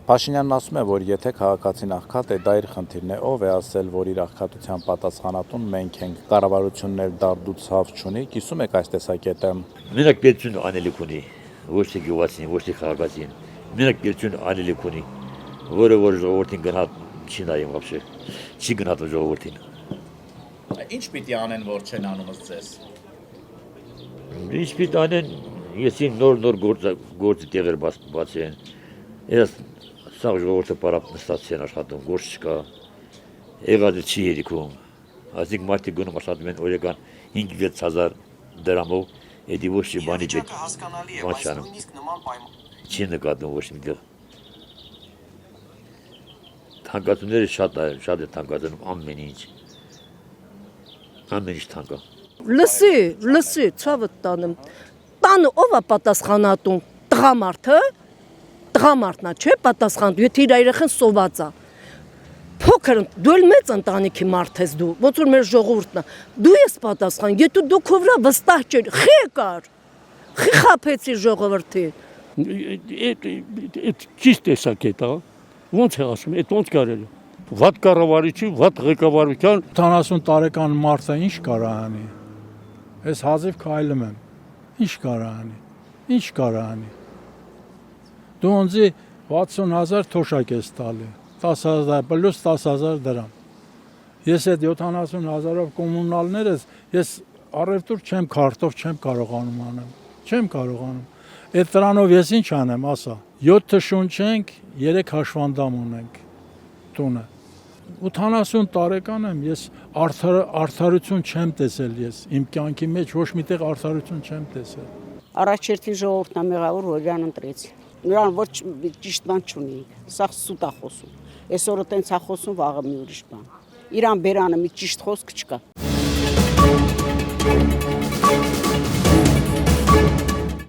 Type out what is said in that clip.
Փաշինյանն ասում է, որ եթե քաղաքացին աղքատ է, դա իր խնդիրն է, ով է ասել, որ իր աղքատության պատասխանատուն մենք ենք, կառավարությունն էլ դարդուցավ չունի, կիսում եք այս տեսակետը։ Մենակ պետություն անելիք ունի, ոչ թե գյուղացին, ոչ թե քաղաքացին, մենակ պետություն անելիք ունի, որը որ ժողովրդին գնահատ չի նայում вообще, չի գնահատում ժողովրդին։ Ինչ պիտի անեն, որ չեն անում ըստ ձեզ։ Ինչ պիտի անեն, если նոր գործի տեղեր բացեն, ես սաղ ժողովրդը պարապ նստած չեն աշխատում, գործ չկա, եղածը չի երիքում, այսինքն մարդիկ գնում աշխատում են օրական 5-6 հազար դրամով, էդի ոչ չի բանի պետք, բան չանում, չի նկատում ոչ մի դեղ։ Թանկացումները շատ է թանկացնում ամեն ինչ թանկա։ Լսի, ցավը տանեմ, տանը ով է պատասխանատուն, տղամարդը, տղամարդն է, չէ պատասխանատու, եթե իր երեխան սոված է, փոքր, դու էլ մեծ ընտանիքի մարդ ես դու, ոնց որ մեր ժողովուրդն է, դու ես պատասխան, եթե դու քո վրա վստահ չեր, խի եկար, խի խաբեցի ժողովրդին։ Այդ ճիշտ տեսակետ է, ոնց է ասում, այդ ոնց կարելի։ Վատ կառավարիչի, վատ ղեկավարության 70 տարեկան մարդը ինչ կարա անի։ Ես հազիվ քայլում եմ։ Ինչ կարա անի։ Ինչ կարա անի։ Դու ոնցի 60,000 թոշակ ես տալի։ 10,000 պլյուս 10,000 դրամ։ Ես այդ 70,000-ով կոմունալներս ես առևտուր չեմ քարտով չեմ կարողանում անեմ։ Չեմ կարողանում։ Այդ դրանով ես ինչ անեմ, ասա։ 7 շունչ ենք, 3 հաշվանդամ ունենք տունը։ 80 տարեկան եմ, ես արդարություն չեմ տեսել ես, իմ կյանքի մեջ ոչ միտեղ արդարություն չեմ տեսել։ Առաջերտի ժողովուրդն է մեղավոր, որ իրան ընտրեց։ Նրան ոչ ճիշտ բան չունի, սա սուտ է խոսում։ Այսօրը տենց է խոսում, վաղը մի ուրիշ բան։ Իրան բերանը մի ճիշտ խոսք չկա։